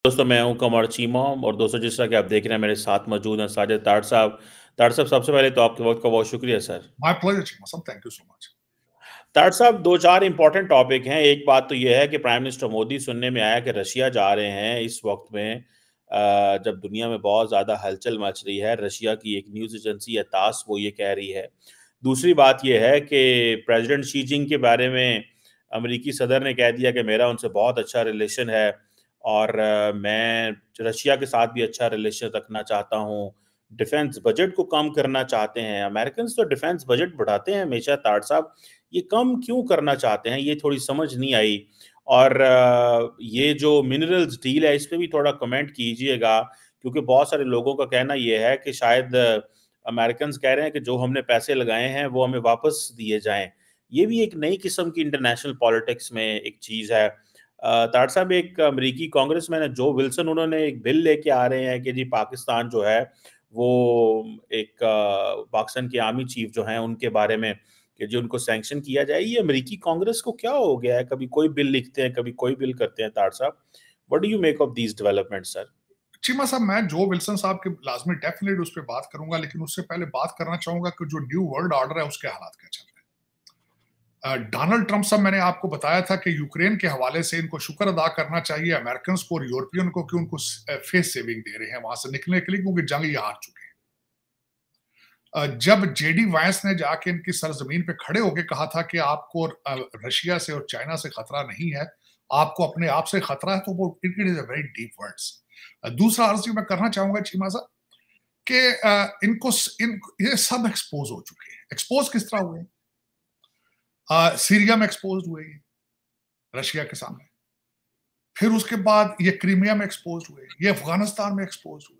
दोस्तों मैं हूं कमर चीमा और दोस्तों जिस तरह कि आप देख रहे हैं मेरे साथ मौजूद हैं साजिद ताड़ साहब सबसे पहले तो आपके वक्त का बहुत शुक्रिया sir. My pleasure, Chimasan. Thank you so much. ताड़ साहब दो चार इंपॉर्टेंट टॉपिक हैं। एक बात तो यह है कि प्राइम मिनिस्टर मोदी सुनने में आया कि रशिया जा रहे हैं इस वक्त में, जब दुनिया में बहुत ज़्यादा हलचल मच रही है। रशिया की एक न्यूज़ एजेंसी है तास, वो ये कह रही है। दूसरी बात यह है कि प्रेसिडेंट शी जिंग के बारे में अमेरिकी सदर ने कह दिया कि मेरा उनसे बहुत अच्छा रिलेशन है और मैं रशिया के साथ भी अच्छा रिलेशन रखना चाहता हूँ। डिफेंस बजट को कम करना चाहते हैं अमेरिकन, तो डिफेंस बजट बढ़ाते हैं हमेशा। ताड़ साहब ये कम क्यों करना चाहते हैं, ये थोड़ी समझ नहीं आई। और ये जो मिनरल्स डील है इस पे भी थोड़ा कमेंट कीजिएगा, क्योंकि बहुत सारे लोगों का कहना ये है कि शायद अमेरिकन कह रहे हैं कि जो हमने पैसे लगाए हैं वो हमें वापस दिए जाएं। ये भी एक नई किस्म की इंटरनेशनल पॉलिटिक्स में एक चीज़ है। ताड़ साहब, एक अमेरिकी कांग्रेसमैन है जो विल्सन, उन्होंने एक बिल लेके आ रहे हैं कि जी पाकिस्तान जो है वो एक पाकिस्तान के आर्मी चीफ जो हैं उनके बारे में कि जो उनको सैंक्शन किया जाए। ये अमेरिकी कांग्रेस को क्या हो गया है, कभी कोई बिल लिखते हैं कभी कोई बिल करते हैं। ताड़ साहब, what do you make of these development sir? Cheema साहब, मैं जो विल्सन साहब के लाजमी डेफिनेट उस पर बात करूंगा, लेकिन उससे पहले बात करना चाहूंगा कि जो न्यू वर्ल्ड ऑर्डर है उसके हालात क्या चल रहे हैं। डोनाल्ड ट्रंप साहब, मैंने आपको बताया था कि यूक्रेन के हवाले से इनको शुक्र अदा करना चाहिए अमेरिकन को और यूरोपियन को कि उनको फेस सेविंग दे रहे हैं वहां से निकलने के लिए, क्योंकि जंग ये हार चुके हैं। जब जेडी वांस ने जाके इनकी सरजमीन पे खड़े होकर कहा था कि आपको रशिया से और चाइना से खतरा नहीं है, आपको अपने आप से खतरा है, तो वो it is a very deep words. दूसरा अर्ज मैं करना चाहूंगा चीमा साहब कि इनको ये सब एक्सपोज हो चुके हैं। एक्सपोज किस तरह हुए? सीरिया में एक्सपोज हुए रशिया के सामने, फिर उसके बाद ये क्रीमिया में एक्सपोज हुए, ये अफगानिस्तान में एक्सपोज हुए,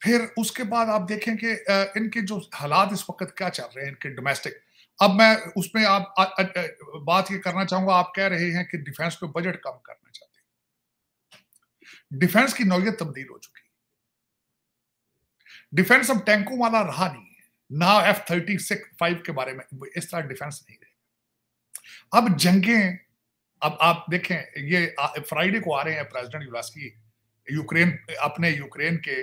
फिर उसके बाद आप देखें कि इनके जो हालात इस वक्त क्या चल रहे हैं इनके डोमेस्टिक। अब मैं उसमें बात ये करना चाहूंगा, आप कह रहे हैं कि डिफेंस पे बजट कम करना चाहते हैं। डिफेंस की नौयत तब्दील हो चुकी है। डिफेंस अब टैंकों वाला रहा नहीं है ना। F-35 के बारे में इस तरह डिफेंस नहीं रहे। अब जंगें, अब आप देखें ये फ्राइडे को आ रहे हैं प्रेसिडेंट यूलास्की यूक्रेन, अपने यूक्रेन के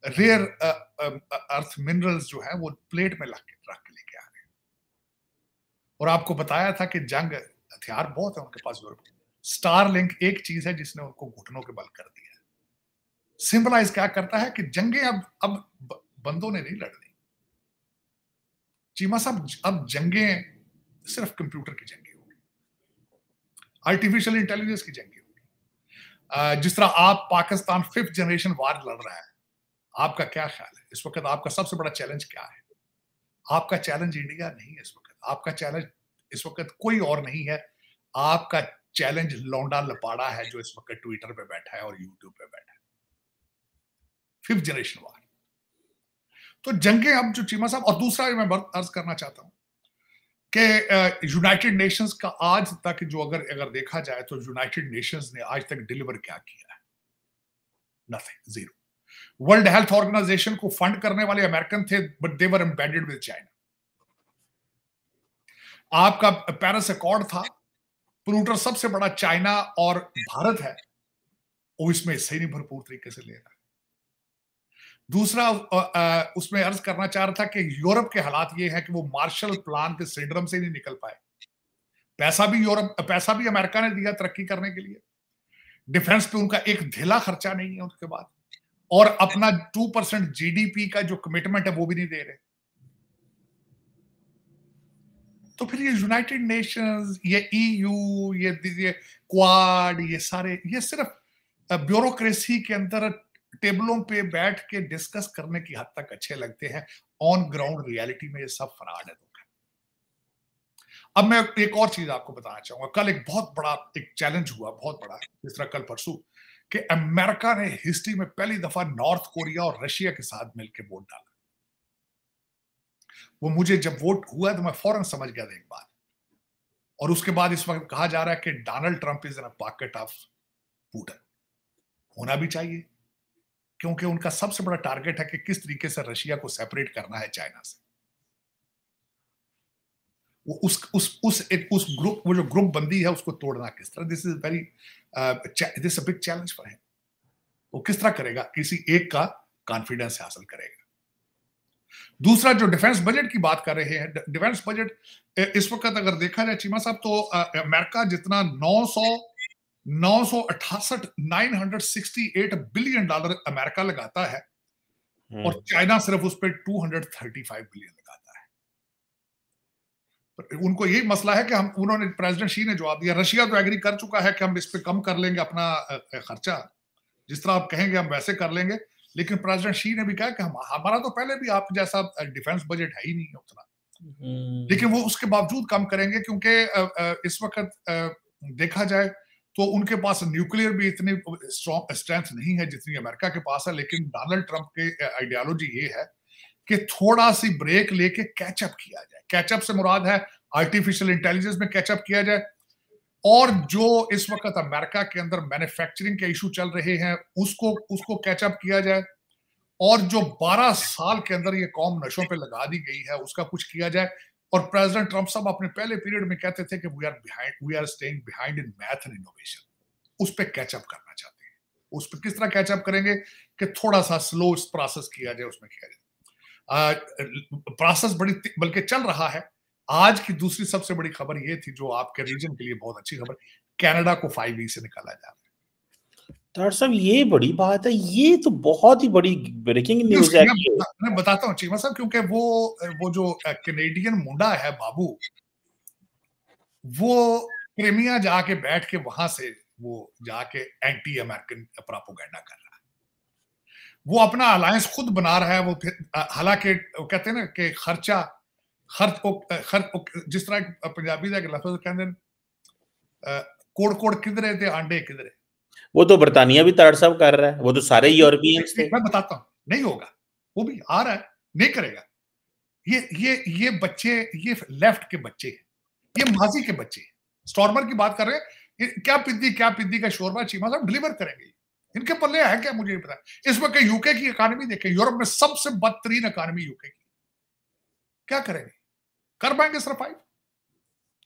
रेयर अर्थ मिनरल्स जो है वो प्लेट में रख के लेके आ रहे हैं। और आपको बताया था कि जंग हथियार बहुत है उनके पास। यूरोप स्टार लिंक एक चीज है जिसने उनको घुटनों के बल कर दिया। सिंबलाइज क्या करता है कि जंगें अब बंदों ने नहीं लड़नी। चीमा साहब, अब जंगें सिर्फ कंप्यूटर की जंगें होगी, आर्टिफिशियल इंटेलिजेंस की जंगें होगी। जिस तरह आप पाकिस्तान 5th जनरेशन वार लड़ रहा है, आपका क्या ख्याल है इस वक्त? आपका सबसे बड़ा चैलेंज क्या है? आपका चैलेंज इंडिया नहीं है इस वक्त। आपका चैलेंज इस वक्त कोई और नहीं है। आपका चैलेंज लौंडा लपाड़ा है जो इस वक्त ट्विटर पे बैठा है और यूट्यूब पे बैठा है। 5th जनरेशन वार। तो जंगें अब जो चीमा साहब, और दूसरा मैं अर्ज करना चाहता हूं कि यूनाइटेड नेशंस का आज तक जो अगर देखा जाए तो यूनाइटेड नेशंस ने आज तक डिलीवर क्या किया है? Nothing, zero. World Health Organization को फंड करने वाले अमेरिकन थे, but they were embedded with China. आपका पेरिस अकॉर्ड था, पोल्यूटर सबसे बड़ा चाइना और भारत है, वो इसमें हिस्से ही नहीं भरपूर तरीके से ले रहा है। दूसरा उसमें अर्ज करना चाह रहा था कि यूरोप के हालात ये है कि वो मार्शल प्लान के सिंड्रोम से नहीं निकल पाए। पैसा भी अमेरिका ने दिया तरक्की करने के लिए। डिफेंस पे उनका एक ढिला खर्चा नहीं है उसके बाद, और अपना 2% जीडीपी का जो कमिटमेंट है वो भी नहीं दे रहे। तो फिर ये यूनाइटेड नेशंस, ये ईयू, ये क्वाड, ये सारे ये सिर्फ ब्यूरोक्रेसी के अंदर टेबलों पे बैठ के डिस्कस करने की हद तक अच्छे लगते हैं। ऑन ग्राउंड रियलिटी में ये सब फ्रॉड है। अब मैं एक और चीज आपको बताना चाहूंगा। कल एक बहुत बड़ा एक चैलेंज हुआ, बहुत बड़ा, जिस तरह कल परसों, कि अमेरिका ने हिस्ट्री में पहली दफा नॉर्थ कोरिया और रशिया के साथ मिलकर वोट डाला। वो मुझे जब वोट हुआ तो मैं फौरन समझ गया था एक बात। और उसके बाद इस वक्त कहा जा रहा है कि Donald Trump is in a pocket of Putin. होना भी चाहिए, क्योंकि उनका सबसे बड़ा टारगेट है कि किस तरीके से रशिया को सेपरेट करना है चाइना से। उस ग्रुप, वो जो ग्रुप बंदी है उसको तोड़ना किस तरह, this is a big challenge for him. वो किस तरह करेगा, किसी एक का कॉन्फिडेंस हासिल करेगा। दूसरा जो डिफेंस बजट की बात कर रहे हैं, डिफेंस बजट इस वक्त अगर देखा जाए चीमा साहब, तो अमेरिका जितना 968 बिलियन डॉलर अमेरिका लगाता है, और चाइना सिर्फ उस पर 235 बिलियन लगाता है। उनको यही मसला है कि उन्होंने, प्रेसिडेंट शी ने जवाब दिया, रशिया तो एग्री कर चुका है कि हम इस पे कम कर लेंगे अपना खर्चा, जिस तरह आप कहेंगे हम वैसे कर लेंगे, लेकिन प्रेसिडेंट शी ने भी कहा कि हमारा तो पहले भी आप जैसा डिफेंस बजट है ही नहीं उतना, लेकिन वो उसके बावजूद कम करेंगे, क्योंकि इस वक्त देखा जाए तो उनके पास न्यूक्लियर भी इतनी स्ट्रेंथ नहीं है जितनी अमेरिका के पास है। लेकिन डोनाल्ड ट्रंप के आइडियोलॉजी ये है कि थोड़ा सी ब्रेक लेके कैचअप किया जाए। कैचअप से मुराद है आर्टिफिशियल इंटेलिजेंस में कैचअप किया जाए, और जो इस वक्त अमेरिका के अंदर मैन्युफैक्चरिंग के इशू चल रहे हैं उसको कैचअप किया जाए, और जो 12 साल के अंदर ये कौम नशों पे लगा दी गई है उसका कुछ किया जाए। और प्रेसिडेंट ट्रंप साहब अपने पहले पीरियड में कहते थे कि we are staying behind in math and innovation, उस पे कैचअप करना चाहते हैं। उस पे किस तरह कैचअप करेंगे कि थोड़ा सा स्लो प्रोसेस किया जाए, उसमें किया जाए। प्रोसेस बल्कि चल रहा है। आज की दूसरी सबसे बड़ी खबर ये थी, जो आपके रीजन के लिए बहुत अच्छी खबर, कनाडा को 5E से निकाला जा रहा है। डॉक्टर साहब ये बड़ी बात है, ये तो बहुत ही बड़ी ब्रेकिंग न्यूज है। मैं बताता हूँ चीमा साहब, क्योंकि वो जो कैनेडियन मुंडा है बाबू, वो क्रीमिया जाके बैठ के वहां से वो जाके एंटी अमेरिकन प्रोपेगेंडा कर रहा है। वो अपना अलायंस खुद बना रहा है। वो फिर हालांकि कहते हैं ना कि खर्च जिस तरह पंजाबी का लफ्ज कहते हैं, कोड़ कोड़ किधरे थे आंडे किधरे। वो तो बर्तानिया भी ताड़ साहब कर रहा है, वो तो सारे यूरोपियंस थे। मैं बताता हूँ, नहीं होगा, वो भी आ रहा है, नहीं करेगा। ये बच्चे, ये लेफ्ट के बच्चे हैं, ये माजी के बच्चे हैं। स्टॉर्मर की बात कर रहे हैं, क्या पिद्दी का शोरबा चीमा साहब डिलीवर करेंगे। इनके पल्ले है क्या, मुझे पता है। इस वक्त यूके की इकानमी देखें, यूरोप में सबसे बदतरीन इकानमी यूके की, क्या करेंगे, कर पाएंगे सरवाइव?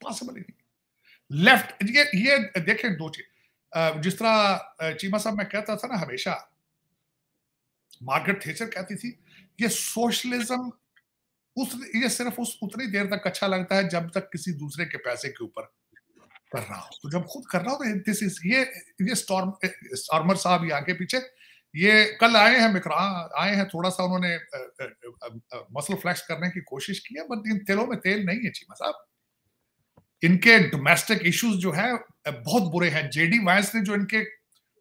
पॉसिबल ही नहीं। लेफ्ट ये देखें दो चीज, जिस तरह चीमा साहब मैं कहता था ना हमेशा, मार्गरेट थैचर कहती थी ये सोशलिज्म ये सिर्फ उतनी देर तक अच्छा लगता है जब तक किसी दूसरे के पैसे के ऊपर कर रहा हो। तो जब खुद कर रहा हो तो दिस इज ये स्टॉर्मर साहब ये आगे पीछे, ये कल आए हैं मिकरा आए हैं, थोड़ा सा उन्होंने मसल फ्लैक्स करने की कोशिश की है, बट इन तेलों में तेल नहीं है चीमा साहब। इनके डोमेस्टिक इश्यूज जो है बहुत बुरे हैं। जेडी वांस ने जो इनके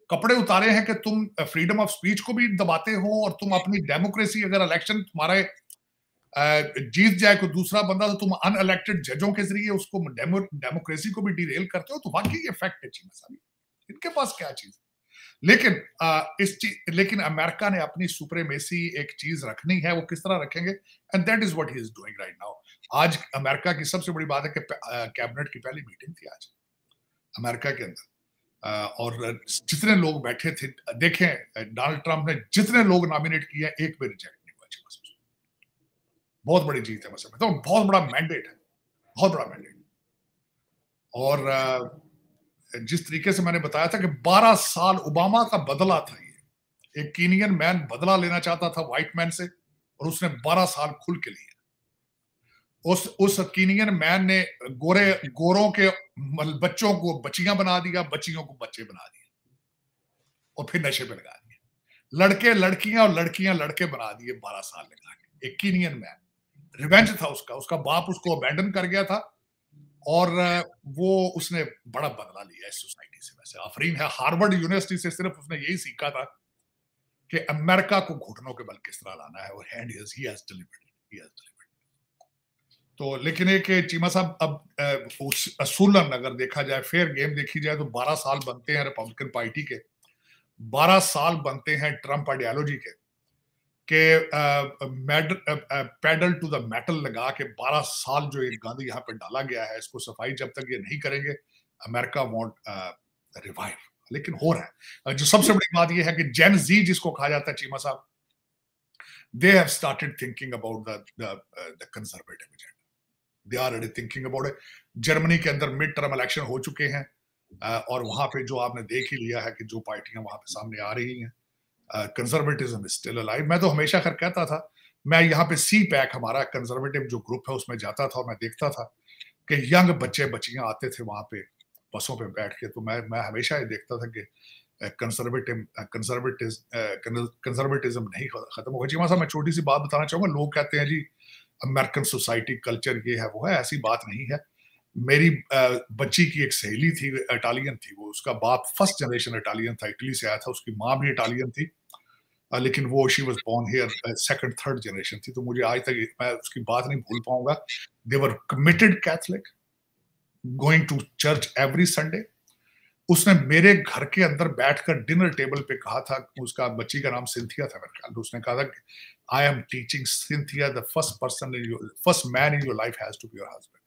कपड़े उतारे हैं कि तुम फ्रीडम ऑफ स्पीच को भी दबाते हो, और तुम अपनी डेमोक्रेसी, अगर इलेक्शन तुम्हारे जीत जाए कोई दूसरा बंदा तो तुम अनइलेक्टेड जजों के जरिए उसको डेमोक्रेसी को भी डिरेल करते हो। तो वाकई ये फैक्ट है चीमा साहब, इनके पास क्या चीज। लेकिन अमेरिका ने अपनी सुप्रीमेसी एक चीज रखनी है, वो किस तरह रखेंगे, and that is what he is doing right now. आज अमेरिका की सबसे बड़ी बात है कि कैबिनेट की पहली मीटिंग थी आज अमेरिका के अंदर, और जितने लोग बैठे थे, देखें डोनाल्ड ट्रंप ने जितने लोग नॉमिनेट किए, एक भी रिजेक्ट नहीं हुआ। बहुत बड़ी जीत है, मतलब तो बहुत बड़ा मैंडेट है, बहुत बड़ा मैंडेट। और जिस तरीके से मैंने बताया था कि 12 साल ओबामा का बदला था, ये एक कीनियन मैन बदला लेना चाहता था व्हाइट मैन से, और उसने 12 साल खुल के लिए। उस कीनियन मैन ने गोरों के बच्चों को बच्चियां बना दिया, बच्चियों को बच्चे बना दिए, और फिर नशे पे लगा दिए। लड़के लड़कियां और लड़कियां लड़के बना दिए 12 साल लगा के। एक कीनियन मैन, रिवेंज था उसका बाप उसको अबैंडन कर गया था, और वो उसने बड़ा बदला लिया इस सोसाइटी से। वैसे आफरीन है, हार्वर्ड यूनिवर्सिटी से सिर्फ उसने यही सीखा था कि अमेरिका को घुटनों के बल किस तरह लाना है, और ही हैज डिलीवर्ड। तो लेकिन एक चीमा साहब, अब असूलन अगर देखा जाए, फेयर गेम देखी जाए, तो 12 साल बनते हैं रिपब्लिकन पार्टी के, 12 साल बनते हैं ट्रंप आइडियोलॉजी के पैडल टू द मेटल लगा के 12 साल जो एक गांधी यहाँ पे डाला गया है, इसको सफाई जब तक ये नहीं करेंगे, अमेरिका वॉन्ट रिवाइव। लेकिन हो रहा है। जो सबसे बड़ी बात ये है कि जेन जी जिसको कहा जाता है चीमा साहब, they have started thinking about the conservative agenda. They are already thinking about it. Germany के अंदर मिड टर्म इलेक्शन हो चुके हैं, और वहां पे जो आपने देख ही लिया है कि जो पार्टियां वहां पे सामने आ रही हैं, कंजर्वेटिज्म इज स्टिल अलाइव। मैं तो हमेशा कर कहता था, मैं यहाँ पे सी पैक हमारा कंजर्वेटिव जो ग्रुप है उसमें जाता था और मैं देखता था कि यंग बच्चे बच्चियां आते थे वहां पे बसों पे बैठ के, तो मैं हमेशा ये देखता था कि कंजर्वेटिज्म नहीं खत्म होगा। जी साहब, मैं छोटी सी बात बताना चाहूंगा। लोग कहते हैं जी अमेरिकन सोसाइटी कल्चर ये है वो है, ऐसी बात नहीं है। मेरी बच्ची की एक सहेली थी, इटालियन थी वो, उसका बाप फर्स्ट जनरेशन इटालियन था, इटली से आया था, उसकी माँ भी इटालियन थी, लेकिन वो she was born here second third generation थी। तो मुझे आज तक मैं उसकी बात नहीं भूल पाऊंगा। They were committed Catholic, going to church every Sunday. उसने मेरे घर के अंदर बैठकर डिनर टेबल पे कहा था, उसका बच्ची का नाम सिंथिया था मेरे ख्याल, उसने कहा था I am teaching Cynthia the first man in your life has to be your husband.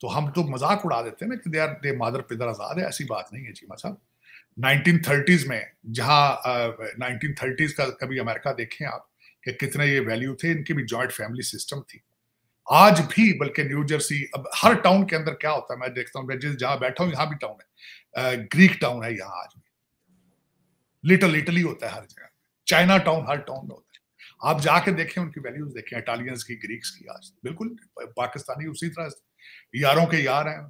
तो हम तो मजाक उड़ा देते हैं ना कि दे मादर पिदर आजाद है, ऐसी बात नहीं है चीमा साहब। 1930s में, जहां 1930s का कभी अमेरिका देखें आप कि कितने ये वैल्यू थे, इनकी भी जॉइंट फैमिली सिस्टम थी। आज भी बल्कि न्यू जर्सी, अब हर टाउन के अंदर क्या होता है, मैं देखता हूँ, मैं जिस जहां बैठा हूँ यहाँ भी टाउन है, ग्रीक टाउन है यहाँ आज भी, लिटिल इटली होता है हर जगह, चाइना टाउन हर टाउन में होता है। आप जाके देखें, उनकी वैल्यूज देखें, इटालियंस की, ग्रीक्स की, आज बिल्कुल पाकिस्तानी उसी तरह यारों के यार हैं,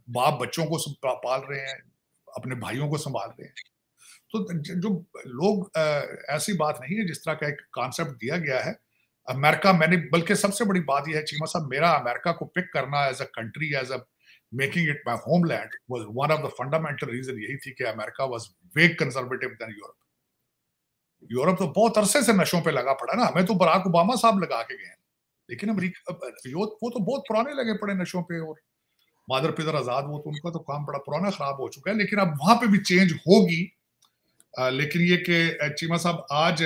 बाप बच्चों को पाल रहे हैं, अपने भाइयों को संभाल रहे हैं। तो जो लोग, ऐसी बात नहीं है जिस तरह का एक कॉन्सेप्ट दिया गया है अमेरिका। मैंने, बल्कि सबसे बड़ी बात यह है चीमा साहब, मेरा अमेरिका को पिक करना as a country, as a making it my homeland, was one of the fundamental reason यही थी कि America was way conservative then Europe. Europe तो बहुत अरसे से नशों पे लगा पड़ा ना, हमें तो बराक ओबामा साहब लगा के गए, लेकिन अमेरिका वो तो बहुत पुराने लगे पड़े नशों पे, और मादर पिदर आजाद, वो तो उनका तो काम बड़ा पुराना खराब हो चुका है, लेकिन अब वहां पे भी चेंज होगी। लेकिन ये कि चीमा साहब आज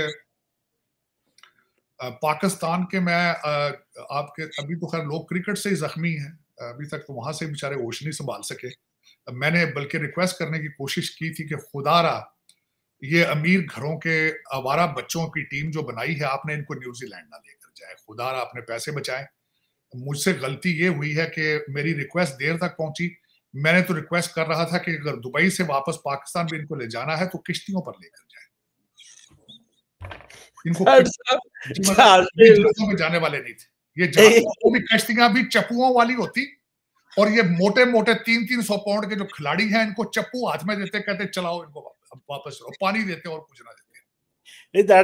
पाकिस्तान के, मैं आपके, अभी तो खैर लोग क्रिकेट से ही जख्मी हैं, अभी तक तो वहां से बेचारे होश नहीं संभाल सके। मैंने बल्कि रिक्वेस्ट करने की कोशिश की थी कि खुदारा ये अमीर घरों के आवारा बच्चों की टीम जो बनाई है, आपने इनको न्यूजीलैंड ना लेकर जाए, खुदारा अपने पैसे बचाएं। मुझसे गलती ये हुई है कि मेरी रिक्वेस्ट देर तक पहुंची। मैंने तो रिक्वेस्ट कर रहा था कि अगर दुबई से वापस पाकिस्तान भी इनको ले जाना है तो किश्तियों पर लेकर जाए इनको। में जाने वाले नहीं थे ये, वो भी कश्तियां भी चप्पुओं वाली होती, और ये मोटे मोटे 300-300 पाउंड के जो खिलाड़ी हैं, इनको चप्पू हाथ में देते, कहते चलाओ इनको वापस चलो, पानी देते और कुछ ना देते।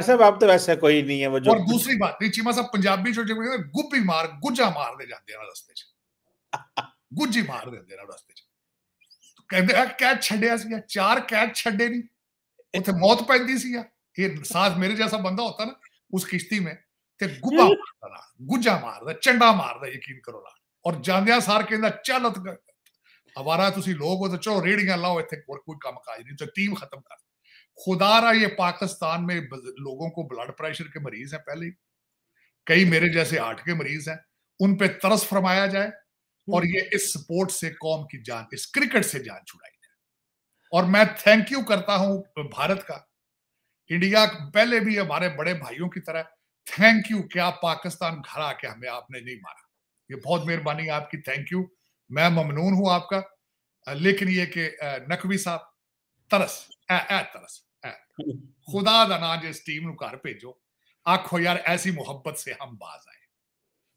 साहब आप तो वैसा कोई नहीं है वो जो। और दूसरी बात, चीमा साहब, पंजाबी जो गुब्बी मार गुज्जा मार दे जाते हैं रस्ते च, गुज्जी मार देते हैं रस्ते च, कहते कैच छड्डिया सी, 4 कैच छड्डे नहीं, उत्थे मौत पैंदी सी। ये साथ मेरे जैसा बंदा होता ना उस किश्ती में, ते गुब्बा मारदा ना, गुज्जा मारदा, चंडा मारदा, यकीन करो ना। और जांदिया सार कहंदा चल हवारा तुसी लोग हो तो चलो रेड़ियां लाओ, इत्थे और कोई काम काज नहीं, तो टीम खत्म कर। खुदारा ये पाकिस्तान में लोगों को ब्लड प्रेशर के मरीज हैं, पहले कई मेरे जैसे हार्ट के मरीज हैं, उन पे तरस फरमाया जाए, और ये इस स्पोर्ट से कौम की जान, इस क्रिकेट से जान छुड़ाई जाए। और मैं थैंक यू करता हूं भारत का, इंडिया पहले भी हमारे बड़े भाइयों की तरह, थैंक यू कि आप पाकिस्तान घर आके हमें आपने नहीं मारा, ये बहुत मेहरबानी आपकी, थैंक यू, मैं ममनून हूं आपका। लेकिन ये कि नकवी साहब, तरस तरस खुदा दा ना जिस टीम घर भेजो, आखो यार ऐसी मोहब्बत से हम बाज आए।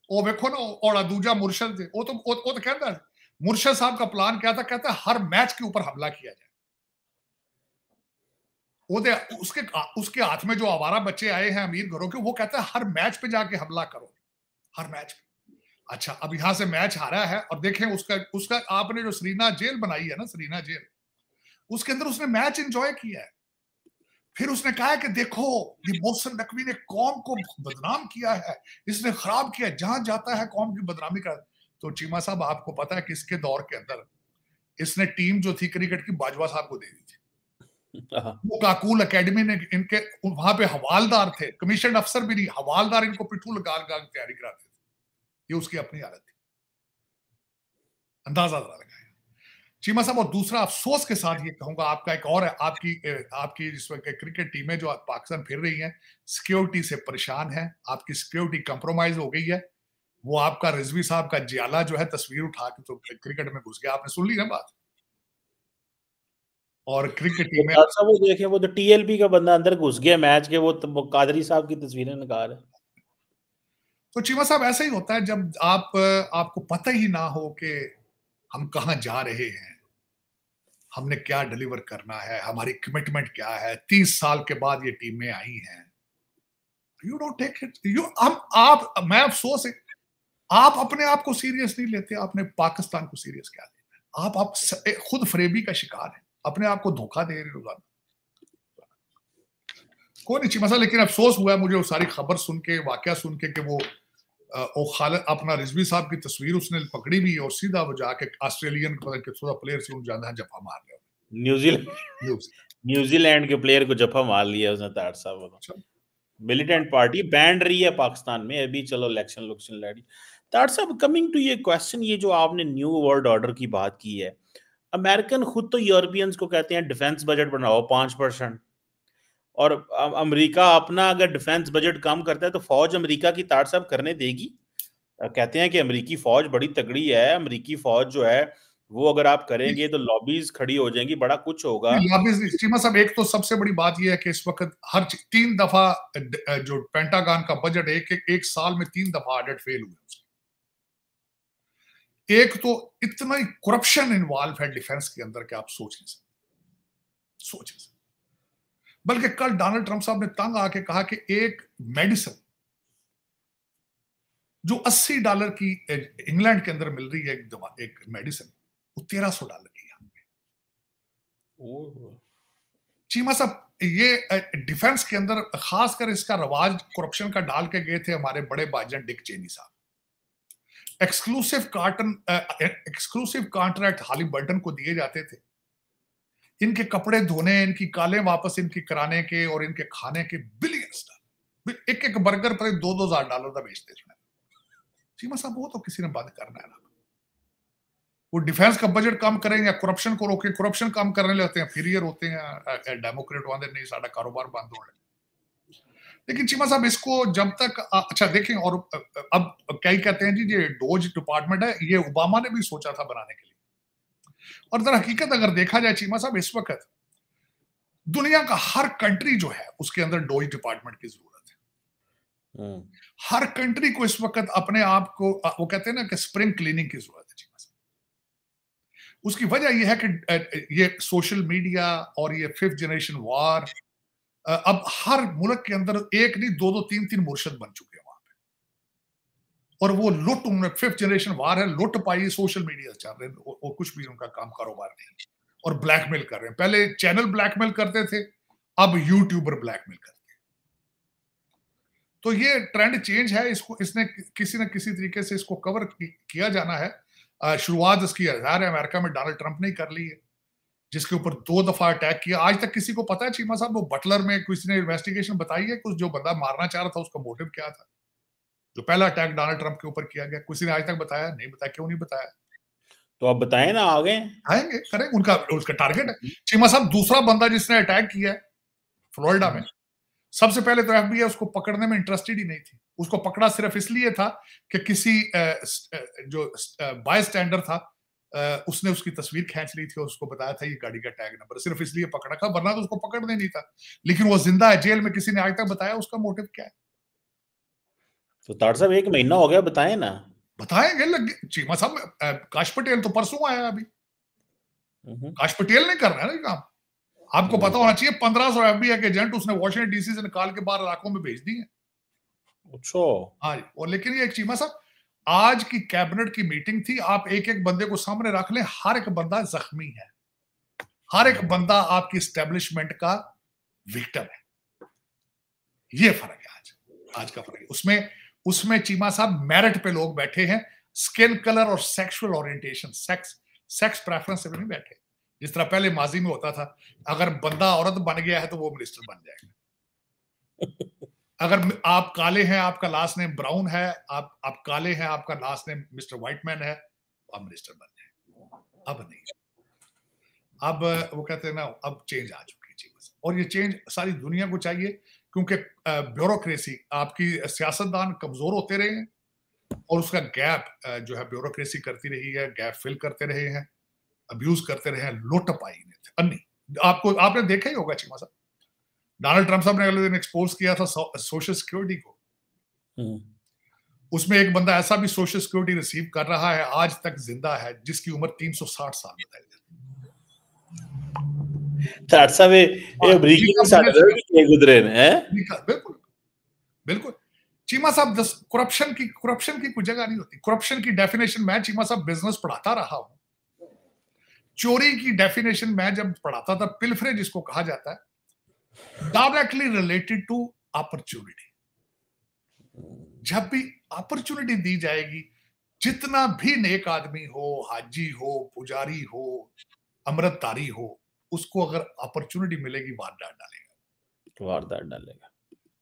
वो देखो ना, और दूजा मुर्शद, वो तो कहता है, मुर्शद साहब का प्लान क्या था, कहता है हर मैच के ऊपर हमला किया जाए। उसके हाथ में जो आवारा बच्चे आए हैं अमीर घरों के, वो कहता है हर मैच पे जाके हमला करो, हर मैच पे। अच्छा, अब यहां से मैच हारा है, और देखें उसका आपने जो सरीना जेल बनाई है ना, सरीना जेल, उसके अंदर उसने मैच एंजॉय किया है। फिर उसने कहा कि देखो ये मोहसिन नकवी ने कौम को बदनाम किया है, इसने खराब किया, जहां जाता है कौम की बदनामी कर। तो चीमा साहब, आपको पता है किसके दौर के अंदर इसने टीम जो थी क्रिकेट की, बाजवा साहब को दे दी थी। वो काकूल एकेडमी ने इनके, वहां पे हवालदार थे, कमीशन अफसर भी नहीं, हवालदार इनको पिट्ठू लगा लगा तैयारी कराते थे। ये उसकी अपनी हालत थी, अंदाजा लगाया चीमा साहब। और दूसरा अफसोस के साथ ये कहूंगा, आपका एक और है, आपकी इस वक्त क्रिकेट टीमें जो पाकिस्तान फिर रही हैं, सिक्योरिटी से परेशान है, आपकी सिक्योरिटी कंप्रोमाइज हो गई है। वो आपका रिजवी साहब का जियाला जो है तस्वीर उठा के तो क्रिकेट में घुस गया, आपने सुन ली ना बात। और क्रिकेट तो टीम में डॉक्टर साहब वो देखें, वो जो टीएलपी का बंदा अंदर घुस गया मैच के, वो कादरी साहब की तस्वीरें निकाल रहा है। तो चीमा साहब ऐसा ही होता है जब आपको पता ही ना हो कि हम कहाँ जा रहे हैं, हमने क्या डिलीवर करना है, हमारी कमिटमेंट क्या है। 30 साल के बाद ये टीमें आई हैं, यू डोंट टेक इट, मैं अफसोस है, आप अपने आप को सीरियस नहीं लेते, आपने पाकिस्तान को सीरियस क्या लेना है। आप खुद फरेबी का शिकार है, अपने आप को धोखा दे रहे रोजाना। कोई नहीं मसला, लेकिन अफसोस हुआ है मुझे वो सारी खबर सुन के, वाकया सुन के कि वो खालिद अपना रिजवी साहब की तस्वीर उसने पकड़ी भी और सीधा वो जाके ऑस्ट्रेलियन प्लेयर से ज्यादा जफा मार लिया। न्यूजीलैंड के प्लेयर को जफा मार लिया उसने तार साहब। मिलिटेंट पार्टी बैंड रही है पाकिस्तान में अभी, चलो इलेक्शन लड़ी। तार साहब, कमिंग टू ये क्वेश्चन, ये जो आपने न्यू वर्ल्ड ऑर्डर की बात की है, अमेरिकन खुद तो यूरोपियंस को कहते हैं डिफेंस बजट बढ़ाओ 5%, और अमेरिका अपना अगर डिफेंस बजट कम करता है तो फौज अमेरिका की तार साहब करने देगी? कहते हैं कि अमेरिकी फौज बड़ी तगड़ी है, अमेरिकी फौज जो है वो अगर आप करेंगे तो लॉबीज खड़ी हो जाएंगी, बड़ा कुछ होगा। चीमा साहब, एक तो सबसे बड़ी बात यह है कि इस वक्त हर 3 दफा जो पेंटागन का बजट एक साल में 3 दफा ऑडिट फेल हुए। एक तो इतना ही करप्शन इन्वॉल्व है डिफेंस के अंदर कि आप सोच नहीं सकते। बल्कि कल डोनाल्ड ट्रंप साहब ने तंग आके कहा कि एक मेडिसिन जो $80 की इंग्लैंड के अंदर मिल रही है, एक मेडिसिन, वो $1300 की है। चीमा साहब, ये डिफेंस के अंदर खासकर इसका रवाज करप्शन का डाल के गए थे हमारे बड़े भाईजान डिक चेनी साहब। एक्सक्लूसिव कॉन्ट्रैक्ट हालिबर्टन को दिए जाते थे, इनके कपड़े धोने, इनकी कालें वापस इनकी कराने के और इनके खाने के बिलियंस डॉलर, एक बर्गर पर $2,000 का बेचते थे। चीमा साहब, वो तो किसी ने बंद करना है ना। वो डिफेंस का बजट कम करें या करप्शन को रोके, करप्शन कम करने लगते हैं, फिर ये रोते हैं डेमोक्रेट वाले, नहीं साडा कारोबार बंद हो रहा है। लेकिन चीमा साहब, इसको जब तक अच्छा देखें, और अब कई कहते हैं जी ये डोज डिपार्टमेंट है, ये ओबामा ने भी सोचा था बनाने के लिए। और दर हकीकत अगर देखा जाए चीमा साहब, इस वक्त दुनिया का हर कंट्री जो है उसके अंदर डोज डिपार्टमेंट की जरूरत है। हर कंट्री को इस वक्त अपने आप को, वो कहते हैं ना कि स्प्रिंग क्लीनिंग की जरूरत है चीमा साहब। उसकी वजह यह है कि ये सोशल मीडिया और ये 5th जनरेशन वार, अब हर मुल्क के अंदर एक नहीं 2-2, 3-3 मुर्शद बन चुके हैं वहां पे, और वो लुट, उन्होंने 5th जनरेशन वार है, लुट पाई, सोशल मीडिया चल रहे हैं, और कुछ भी उनका काम कारोबार नहीं, और ब्लैकमेल कर रहे हैं। पहले चैनल ब्लैकमेल करते थे, अब यूट्यूबर ब्लैकमेल करते हैं। तो ये ट्रेंड चेंज है, इसको इसने किसी न किसी तरीके से इसको कवर किया जाना है। शुरुआत इसकी अमेरिका में डोनाल्ड ट्रंप ने कर ली है, जिसके ऊपर 2 दफा अटैक किया। आज तक किसी को पता है चीमा साहब, वो बटलर में किसी ने इन्वेस्टिगेशन बताई है, कुछ जो बंदा मारना चाह रहा था उसका मोटिव क्या था? जो पहला अटैक डोनाल्ड ट्रंप के ऊपर किया गया, किसी ने आज तक बताया? नहीं बताया। क्यों नहीं बताया? तो आप बताएं ना, आगे आएंगे, करेंगे, उसका टारगेट है। चीमा साहब, दूसरा बंदा जिसने अटैक किया है फ्लोरिडा में, सबसे पहले तो FBI उसको पकड़ने में इंटरेस्टेड ही नहीं थी। उसको पकड़ा सिर्फ इसलिए था कि किसी जो बाय स्टैंडर था, उसने उसकी तस्वीर खींच ली थी और उसको बताया था ये गाड़ी का टैग नंबर, सिर्फ इसलिए पकड़ा था, वरना तो उसको पकड़ने नहीं था। लेकिन वो जिंदा है जेल में, किसी ने आज तक बताया उसका मोटिव क्या है? तो तार साहब 1 महीना हो गया, बताएं ना। बताएंगे चीमा साहब, काश पटेल तो परसों आया, अभी काश पटेल ने करना है ना काम। आपको पता होना चाहिए 1500 FBI के एजेंट उसने वॉशिंगटन DC से निकाल के बाहर इलाकों में भेज दिए। अच्छा। हाँ, और लेकिन ये एक चीमा साहब, आज की कैबिनेट की मीटिंग थी, आप एक एक बंदे को सामने रख लें, हर एक बंदा जख्मी है, हर एक बंदा आपकी एस्टेब्लिशमेंट का विक्टिम है। ये फर्क है, आज का फर्क है। उसमें चीमा साहब मेरिट पे लोग बैठे हैं, स्किन कलर और सेक्सुअल ओरिएंटेशन, सेक्स प्रेफरेंस से भी नहीं बैठे, जिस तरह पहले माजी में होता था, अगर बंदा औरत बन गया है तो वो मिनिस्टर बन जाएगा। अगर आप काले हैं, आपका लास्ट नेम ब्राउन है, आप काले हैं, आपका लास्ट नेम मिस्टर व्हाइटमैन है, आप मिनिस्टर बन जाएंगे। अब नहीं, अब वो कहते हैं ना, अब चेंज आ चुकी है। और ये चेंज सारी दुनिया को चाहिए, क्योंकि ब्यूरोक्रेसी, आपकी सियासतदान कमजोर होते रहे हैं, और उसका गैप जो है ब्यूरोक्रेसी करती रही है, गैप फिल करते रहे हैं, अब्यूज करते रहे हैं, लोटपाई ने अन्नी। आपने देखा ही होगा चीमा साहब, डोनाल्ड ट्रंप साहब ने अगले दिन एक्सपोज किया था सोशल सिक्योरिटी को। उसमें एक बंदा ऐसा भी सोशल सिक्योरिटी रिसीव कर रहा है आज तक जिंदा है, जिसकी उम्र 360 साल बताई जाती है। गुजरे हैं। बिल्कुल बिल्कुल। चीमा साहब करप्शन की कोई जगह नहीं होती। करप्शन की डेफिनेशन मैं चीमा साहब बिजनेस पढ़ाता रहा हूं। चोरी की डेफिनेशन मैं जब पढ़ाता था, पिलफरे जिसको कहा जाता है, डायरेक्टली रिलेटेड टू अपॉर्चुनिटी। जब भी अपॉर्चुनिटी दी जाएगी, जितना भी नेक आदमी हो, हाजी हो, पुजारी हो, अमृतधारी हो, उसको अगर अपॉर्चुनिटी मिलेगी वारदात डालेगा।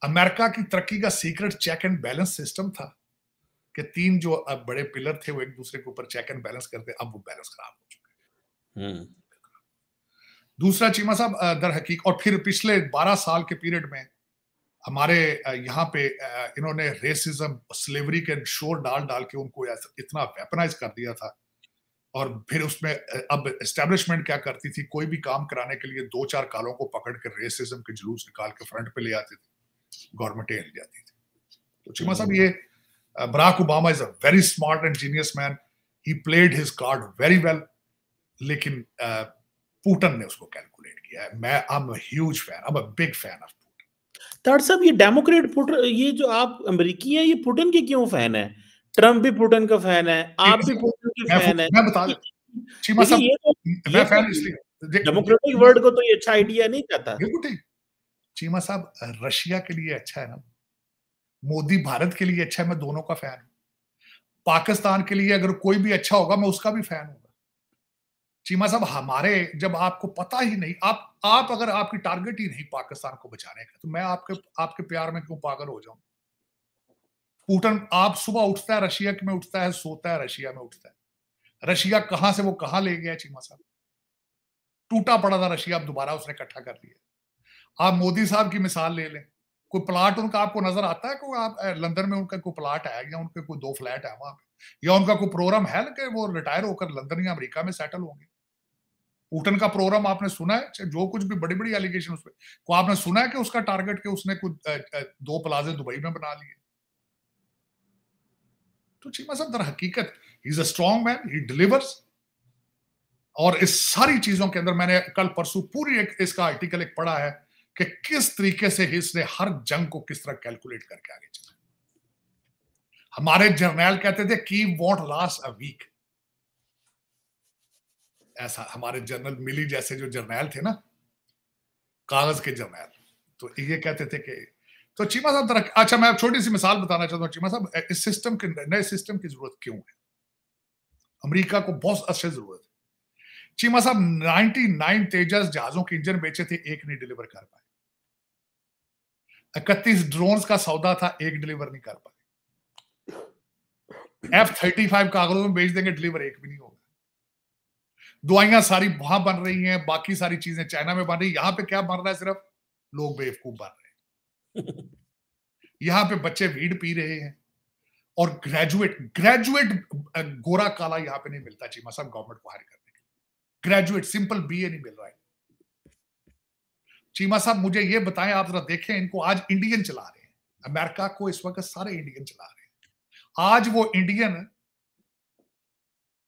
अमेरिका की तरक्की का secret check and balance system था कि 3 जो बड़े पिलर थे वो एक दूसरे के ऊपर चेक एंड बैलेंस करते, अब वो बैलेंस खराब हो चुके हैं। दूसरा चीमा साहब दर हकीक, और फिर पिछले 12 साल के पीरियड में हमारे यहाँ पे इन्होंने रेसिज्म, स्लेवरी के शोर डाल के उनको इतना वेपनाइज कर दिया था। और फिर उसमें अब एस्टेब्लिशमेंट क्या करती थी, कोई भी काम कराने के लिए 2-4 कालों को पकड़ के रेसिज्म के जुलूस निकाल के फ्रंट पे ले आते थे, गवर्नमेंट हिल जाती थी। तो चीमा साहब ये Barack Obama is a very smart and genius man, he played his card very well, लेकिन पुतिन ने उसको कैलकुलेट किया है। मैं I am a huge fan, I am a big fan of Putin. ताड़ साहब, ये डेमोक्रेट पुतिन, ये जो आप अमेरिकी हैं, ये पुतिन के क्यों फैन है? ट्रम्प भी पुतिन का फैन है, आप भी पुतिन के फैन है। मैं बता देता चीमा साहब, मैं फैन इसलिए, डेमोक्रेटिक वर्ल्ड को तो ये अच्छा आइडिया नहीं चाहता। बिल्कुल ठीक। चीमा साहब, रशिया के लिए अच्छा है ना, मोदी भारत के लिए अच्छा है, मैं दोनों का फैन हूं। पाकिस्तान के लिए अगर कोई भी अच्छा होगा, मैं उसका भी फैन हूँ। चीमा साहब, हमारे जब आपको पता ही नहीं, आप अगर आपकी टारगेट ही नहीं पाकिस्तान को बचाने का, तो मैं आपके प्यार में क्यों पागल हो जाऊं? पुतिन आप सुबह उठता है रशिया में उठता है, सोता है रशिया में उठता है। रशिया कहां से वो कहां ले गया चीमा साहब? टूटा पड़ा था रशिया, अब दोबारा उसने इकट्ठा कर लिया। आप मोदी साहब की मिसाल ले लें, कोई प्लाट उनका आपको नजर आता है? कोई आप लंदन में उनका कोई प्लाट है, या उनके कोई 2 फ्लैट है वहां पे, या उनका कोई प्रोग्राम है कि वो रिटायर होकर लंदन या अमेरिका में सेटल होंगे? पुतिन का प्रोग्राम आपने सुना है? जो कुछ भी बड़ी बड़ी एलिगेशन उस पे, को आपने सुना है कि उसका टारगेट के उसने कुछ 2 प्लाजे दुबई में बना लिए? तो चीमा साहब, दर हकीकत he is a strong man, he delivers. और इस सारी चीजों के अंदर मैंने कल परसों पूरी इसका आर्टिकल एक पढ़ा है कि किस तरीके से इसने हर जंग को किस तरह कैलकुलेट करके आगे चला। हमारे जर्नैल कहते थे Kyiv won't last a week, ऐसा हमारे जनरल मिली जैसे जो जर्नैल थे ना, कागज के जर्नैल, तो ये कहते थे कि, तो चीमा साहब अच्छा, मैं छोटी सी मिसाल बताना चाहता हूँ चीमा साहब, इस सिस्टम के नए सिस्टम की जरूरत क्यों है? अमेरिका को बहुत अच्छी जरूरत है। चीमा साहब, 99 तेजस जहाजों के इंजन बेचे थे, एक नहीं डिलीवर कर पाए। 31 ड्रोन्स का सौदा था, एक डिलीवर नहीं कर पाए। F-35 कागजों में बेच देंगे, डिलीवर एक भी नहीं होगा। दवाइयां सारी वहां बन रही हैं, बाकी सारी चीजें चाइना में बन रही, यहां पे क्या बन रहा है? सिर्फ लोग बेवकूफ बन रहे हैं। यहां पे बच्चे वीड पी रहे हैं, और ग्रेजुएट गोरा काला यहां पे नहीं मिलता चीमा साहब गवर्नमेंट को हायर करने के लिए। ग्रेजुएट सिंपल BA नहीं मिल रहा है। चीमा साहब, मुझे ये बताएं, आप जरा देखें, इनको आज इंडियन चला रहे हैं, अमेरिका को इस वक्त सारे इंडियन चला रहे हैं। आज वो इंडियन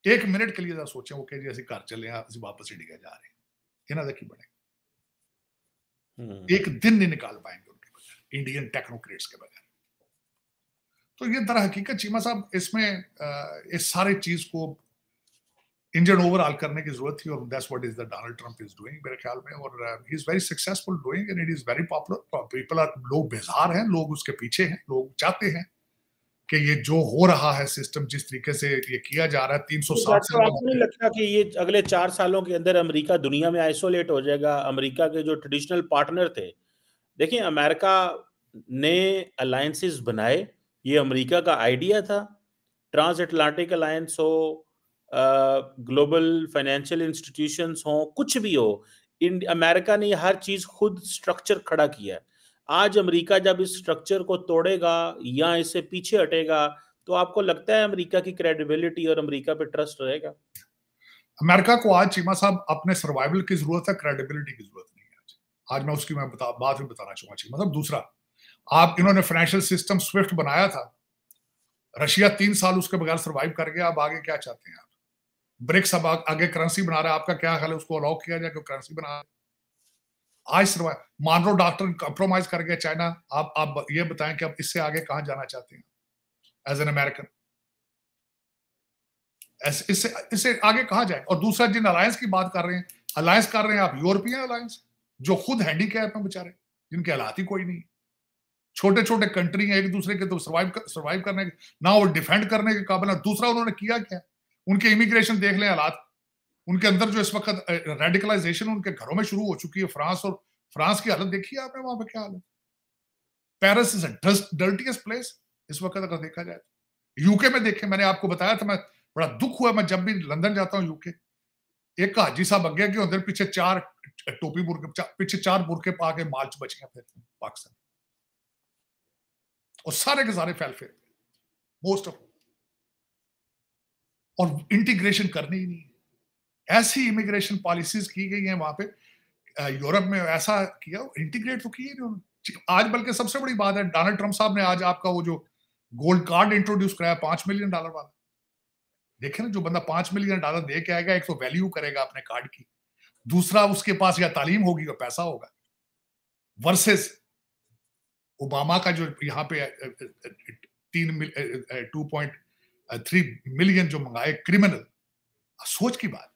1 मिनट के लिए जरा सोचें, वो कह जी घर चले, वापस इंडिया जा रहे हैं, इन्हें देखी बने, एक दिन नहीं निकाल पाएंगे उनके बगैर, इंडियन टेक्नोक्रेट्स के बगैर। तो ये दर हकीकत चीमा साहब, इसमें इस सारे चीज को इंजन ओवरऑल करने की जरूरत थी, और that's what is the Donald Trump is doing मेरे ख्याल में, और he is very successful doing and it is very popular. People are, लोग बेजार हैं, लोग उसके पीछे हैं, लोग चाहते हैं कि ये जो हो रहा है सिस्टम, जिस तरीके से ये किया जा रहा है 360 से। आपको नहीं लगता कि ये अगले 4 सालों के अंदर अमेरिका दुनिया में आइसोलेट हो जाएगा? अमेरिका के जो ट्रेडिशनल पार्टनर थे, देखिए अमेरिका ने अलायंसेस बनाए, ये अमेरिका का आइडिया था। ट्रांस अटलांटिक अलायंस हो, ग्लोबल फाइनेंशियल इंस्टीट्यूशंस हो, कुछ भी हो, अमेरिका ने हर चीज खुद स्ट्रक्चर खड़ा किया है। आज अमेरिका जब इस स्ट्रक्चर को तोड़ेगा या इससे पीछे हटेगा, तो आपको लगता है अमेरिका की क्रेडिबिलिटी और अमेरिका पे ट्रस्ट रहेगा? अमेरिका को आज चीमा साहब अपने सर्वाइवल की जरूरत है, क्रेडिबिलिटी की जरूरत नहीं है। आज मैं उसकी बात भी बताना चाहूंगा चीमा साहब। दूसरा, आप इन्होंने फाइनेंशियल सिस्टम स्विफ्ट बनाया था, रशिया 3 साल उसके बगैर सर्वाइव कर गया। अब आगे क्या चाहते हैं आप? ब्रिक्स अब आगे करेंसी बना रहा है, आपका क्या ख्याल है उसको अलाउ किया जाए कि करेंसी बना? आज सर्वाइव मान लो डॉक्टर कंप्रोमाइज कर गया चाइना, आप ये बताएं कि आप इससे आगे कहां जाना चाहते हैं एज एन अमेरिकन? इससे इससे आगे कहां जाए? और दूसरा, जिन अलायंस की बात कर रहे हैं, अलायंस कर रहे हैं आप यूरोपियन अलायंस, जो खुद हैंडीकैप हैं बेचारे, जिनके हालात ही कोई नहीं। छोटे छोटे कंट्री हैं, एक दूसरे के तो सर्वाइव करने के, ना वो डिफेंड करने के काबिल। दूसरा, उन्होंने किया क्या? उनके इमिग्रेशन देख लें हालात, उनके अंदर जो इस वक्त रेडिकलाइजेशन उनके घरों में शुरू हो चुकी है। फ्रांस की हालत देखिए आपने, वहां पे क्या हालत। पेरिस इज डर्टीएस्ट प्लेस इस वक्त अगर देखा जाए। यूके में देखें, मैंने आपको बताया था, मैं बड़ा दुख हुआ, मैं जब भी लंदन जाता हूं यूके, एक हाजी साहब अगे के होते पीछे 4 टोपी बुरके, पीछे 4 बुरके पा के मार्च बच गए फिर पाकिस्तान, और सारे के सारे फैल फिर मोस्ट ऑफ, और इंटीग्रेशन करनी ही नहीं। ऐसी इमिग्रेशन पॉलिसीज की गई हैं वहां पे, यूरोप में ऐसा किया, इंटीग्रेट तो किए नहीं। आज बल्कि सबसे बड़ी बात है, डोनाल्ड ट्रंप साहब ने आज आपका वो जो गोल्ड कार्ड इंट्रोड्यूस कराया $5 मिलियन वाला, देखे ना, जो बंदा $5 मिलियन दे के आएगा, एक तो वैल्यू करेगा अपने कार्ड की, दूसरा उसके पास या तालीम होगी या पैसा होगा, वर्सेस ओबामा का जो यहाँ पे 2.3 मिलियन जो मंगाए क्रिमिनल। सोच की बात,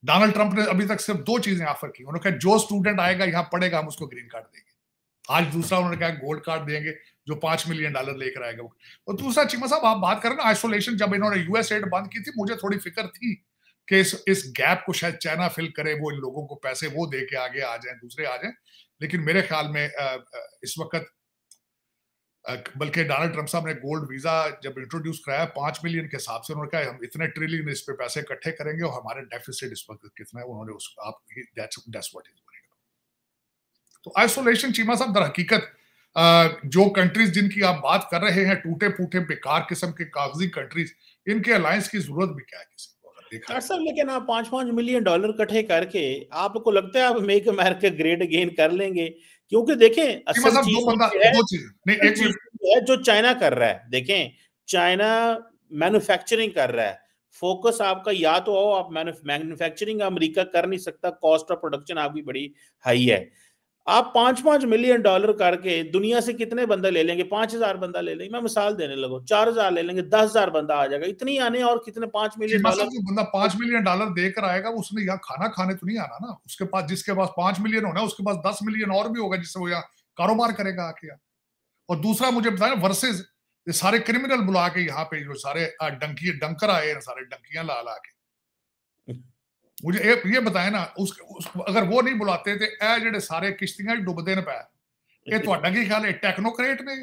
डोनाल्ड ट्रंप ने अभी तक सिर्फ 2 चीजें ऑफर की। उन्होंने कहा जो स्टूडेंट आएगा यहाँ पढ़ेगा हम उसको ग्रीन कार्ड देंगे। आज दूसरा उन्होंने कहा गोल्ड कार्ड देंगे जो $5 मिलियन लेकर आएगा। और दूसरा, चीमा साहब आप बात करें ना आइसोलेशन, जब इन्होंने यूएस एड बंद की थी, मुझे थोड़ी फिक्र थी कि इस गैप को शायद चाइना फिल करे, वो इन लोगों को पैसे वो दे के आगे आ जाए, दूसरे आ जाए। लेकिन मेरे ख्याल में इस वक्त, बल्कि डोनाल्ड ट्रंप साहब ने गोल्ड वीजा जब इंट्रोड्यूस कराया 5 मिलियन के हिसाब से, उन्होंने कहा हम इतने ट्रिलियन इस पे पैसे इकट्ठे करेंगे और हमारे डेफिसिट इस वक्त कितना है, उन्होंने उसको आप दैट्स व्हाट इज। तो आइसोलेशन चीमा साहब दर हकीकत जो कंट्रीज जिनकी आप बात कर रहे हैं, टूटे फूटे बेकार किस्म के कागजी कंट्रीज, इनके अलायंस की जरूरत भी क्या है किसी को अगर देखा सर, लेकिन आप $5 मिलियन इकट्ठे करके आपको लगता है आप मेक अमेरिका ग्रेट अगेन कर लेंगे? क्योंकि देखें असल चीज है जो चाइना कर रहा है। देखें, चाइना मैन्युफैक्चरिंग कर रहा है, फोकस आपका या तो हो आप मैन्युफैक्चरिंग, अमेरिका कर नहीं सकता, कॉस्ट ऑफ प्रोडक्शन आपकी बड़ी हाई है। आप $5 मिलियन करके दुनिया से कितने बंदा ले लेंगे? 5,000 बंदा ले लेंगे, मैं मिसाल देने लगूं, 4,000 ले लेंगे, 10,000 बंदा आ जाएगा। इतनी आने और कितने $5 मिलियन जो बंदा $5 मिलियन देकर आएगा, उसने यहाँ खाना खाने तो नहीं आना ना। उसके पास, जिसके पास $5 मिलियन होना, उसके पास 10 मिलियन और भी होगा जिससे वो यहाँ कारोबार करेगा आके। और दूसरा मुझे बताया वर्सेस ये सारे क्रिमिनल बुला के यहाँ पे जो सारे डंकर आए हैं, सारे डंकियां ला ला के, मुझे ये बताए ना, अगर वो नहीं बुलाते थे ए जेडे सारे किश्तियां डुबदे ने पै, ये ਤੁਹਾਡਾ ਕੀ ख्याल है टेक्नोक्रेट ने?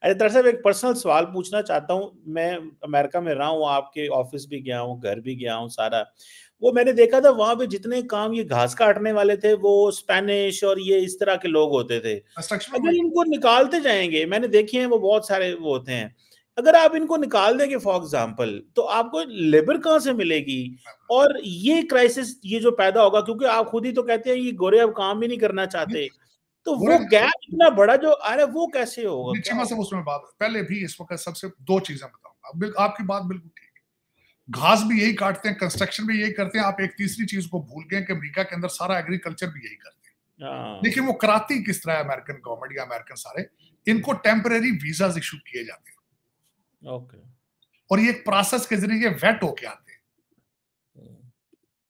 अरे दरअसल साहब, एक पर्सनल सवाल पूछना चाहता हूँ। मैं अमेरिका में रहा हूँ, आपके ऑफिस भी गया हूँ, घर भी गया हूँ, सारा वो मैंने देखा था वहां पे जितने काम ये घास काटने वाले थे वो स्पेनिश और ये इस तरह के लोग होते थे। अगर इनको निकालते जाएंगे, मैंने देखे हैं वो बहुत सारे वो होते हैं, अगर आप इनको निकाल देंगे फॉर एग्जाम्पल, तो आपको लेबर कहाँ से मिलेगी? और ये क्राइसिस ये जो पैदा होगा, क्योंकि आप खुद ही तो कहते हैं ये गोरे अब काम भी नहीं करना चाहते, तो वो गैप इतना बड़ा जो आ रहा है वो कैसे होगा? क्या सब उसमें बात पहले भी इस वक्त सबसे 2 चीजें बताऊंगा। आपकी बात बिल्कुल ठीक है, घास भी यही काटते हैं, कंस्ट्रक्शन भी यही करते हैं। आप एक तीसरी चीज को भूल गए कि अमेरिका के अंदर सारा एग्रीकल्चर भी यही करते हैं। लेकिन वो कराती किस तरह अमेरिकन गवर्नमेंट या अमेरिकन सारे, इनको टेम्परेरी वीजा इशू किए जाते हैं। ओके। और ये एक प्रोसेस के जरिए वेट होके आते हैं,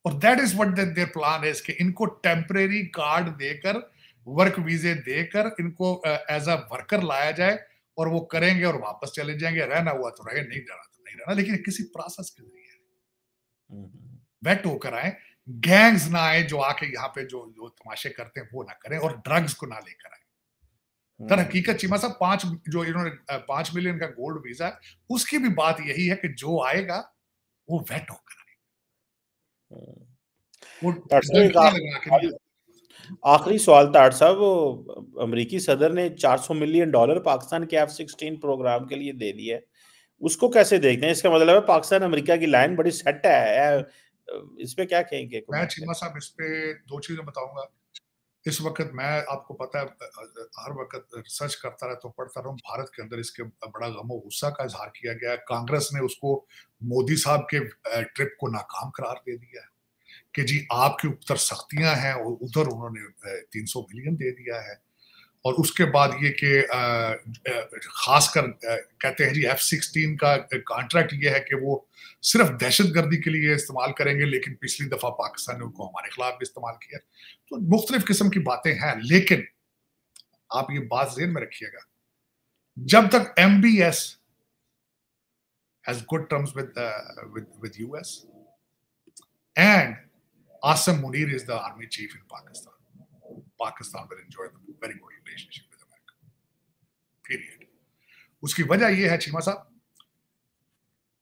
और that is what their plan is कि इनको टेम्परेरी कार्ड देकर, वर्क वीजे देकर इनको एज अ वर्कर लाया जाए, और वो करेंगे और वापस चले जाएंगे। रहना हुआ तो रहे, नहीं रहना तो नहीं रहना, लेकिन किसी प्रोसेस के जरिए वेट होकर आए। गैंग्स ना आए जो आके यहाँ पे जो तमाशे करते हैं वो ना करें, और ड्रग्स को ना लेकर आए। तर हकीकत चीमा साहब, 5 जो इन्होंने 5 मिलियन का गोल्ड वीजा है, उसकी भी बात यही है कि जो आएगा वो वेट होकर आए। आखिरी सवाल था साहब, वो अमेरिकी सदर ने $400 मिलियन पाकिस्तान के F-16 प्रोग्राम के लिए दे दिया है। उसको कैसे देखते हैं? इसका मतलब है पाकिस्तान अमेरिका की लाइन बड़ी सेट है। इस पे क्या कहेंगे? मैं चीमा साहब इस पे 2 चीजें बताऊंगा। इस वक्त मैं आपको पता है हर वक्त रिसर्च करता रहता हूँ, पढ़ता रहूँ। भारत के अंदर इसके बड़ा गम और गुस्सा का इजहार किया गया है। कांग्रेस ने उसको मोदी साहब के ट्रिप को नाकाम करार दे दिया है कि जी आपके ऊपर सख्तियां हैं, और उधर उन्होंने 300 बिलियन दे दिया है। और उसके बाद ये कि खासकर कहते हैं जी F-16 का कॉन्ट्रैक्ट ये है कि वो सिर्फ दहशतगर्दी के लिए इस्तेमाल करेंगे, लेकिन पिछली दफा पाकिस्तान ने उनको हमारे खिलाफ भी इस्तेमाल किया। तो मुख्तलिफ किस्म की बातें हैं, लेकिन आप ये बात ज़हन में रखिएगा, जब तक MBS has good terms with US and Asim Munir is the army chief in Pakistan will enjoy the very good relationship with America. Period. उसकी वजह यह है चीमा साहब,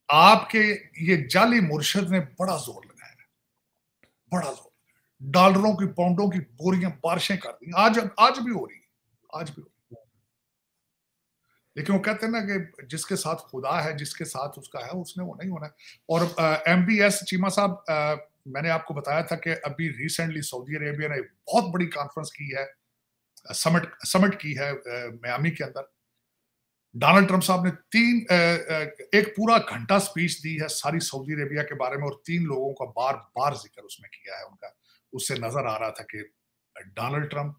आपके ये जाली मुर्शद ने बड़ा जोर लगाया है, बड़ा जोर, डॉलरों की पाउंडों की बोरियां बारिशें कर दी, आज भी हो रही है, आज भी हो रही है। लेकिन वो कहते हैं ना कि जिसके साथ खुदा है, जिसके साथ उसका है, उसने वो नहीं होना है। और MBS चीमा साहब, मैंने आपको बताया था कि अभी रिसेंटली सऊदी अरेबिया ने बहुत बड़ी कॉन्फ्रेंस की है, समिट की है मियामी के अंदर। डोनाल्ड ट्रंप साहब ने एक पूरा घंटा स्पीच दी है सारी सऊदी अरेबिया के बारे में, और 3 लोगों का बार बार जिक्र उसमें किया है उनका। उससे नजर आ रहा था कि डोनाल्ड ट्रंप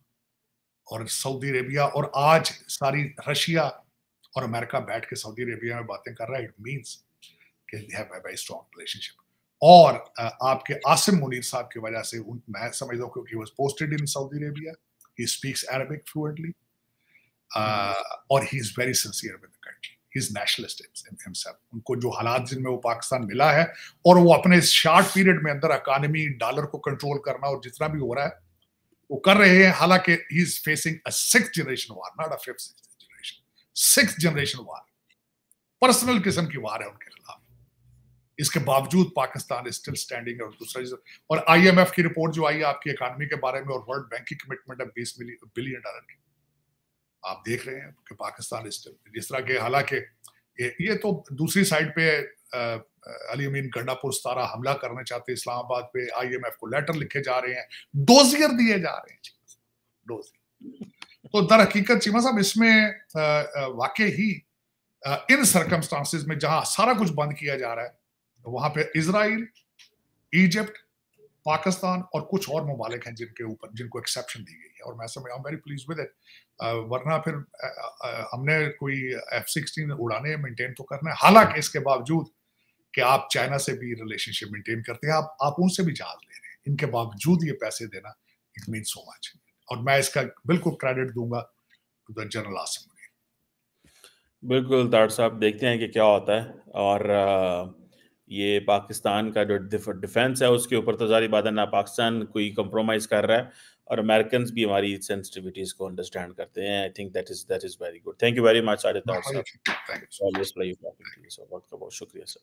और सऊदी अरेबिया, और आज सारी रशिया और अमेरिका बैठ के सऊदी अरेबिया में बातें कर रहा है। इट मीन्स कि they have a very strong relationship. और आपके आसिम मुनीर साहब की वजह से मैं समझता हूँ, क्योंकि he was posted in Saudi Arabia, he speaks Arabic fluently, और he is very sincere with the country, he is nationalist himself. उनको जो हालात जिनमें वो पाकिस्तान मिला है, और वो अपने शॉर्ट पीरियड में अंदर इकोनॉमी, डॉलर को कंट्रोल करना और जितना भी हो रहा है वो कर रहे हैं। हालांकि he is facing a 6th generation war, not a 5th generation, 6th generation war, personal किस्म की वार है उनके खिलाफ। इसके बावजूद पाकिस्तान इज स्टिल स्टैंडिंग। और दूसरा, और IMF की रिपोर्ट जो आई है आपकी इकोनॉमी के बारे में, और वर्ल्ड बैंक की कमिटमेंट है $20 बिलियन की, आप देख रहे हैं कि पाकिस्तान इस तरह के, हालांकि ये तो दूसरी साइड पे अली अमीन गंडापुर सतारा हमला करना चाहते हैं इस्लामाबाद पे, IMF को लेटर लिखे जा रहे हैं, डोजियर दिए जा रहे हैं, डोजियर। तो दर हकीकत चीमा साहब इसमें वाकई ही इन सर्कमस्टांसेस में जहां सारा कुछ बंद किया जा रहा है, वहां पे इजराइल, इजिप्ट, पाकिस्तान और कुछ और ममालिक हैं जिनको एक्सेप्शन दी गई है, और मैं समझ I am very please with it. वरना फिर हमने कोई F-16 उड़ाने मेंटेन तो करना है। हालांकि इसके बावजूद कि आप चाइना से भी रिलेशनशिप मेंटेन करते हैं, आप उनसे भी जहाज ले रहे हैं, इनके बावजूद ये पैसे देना, इट मीन सो मच। और मैं इसका बिल्कुल क्रेडिट दूंगा to the general Asim Munir. बिल्कुल तार साहब, देखते हैं कि क्या होता है। और ये पाकिस्तान का जो डिफेंस है उसके ऊपर तो जारी बात है ना, पाकिस्तान कोई कंप्रोमाइज कर रहा है, और अमेरिकन भी हमारी सेंसिटिविटीज को अंडरस्टैंड करते हैं। I think that is very good. Thank you very much तार साहब। Thank you. Always play you talking to you sir. बहुत शुक्रिया सर।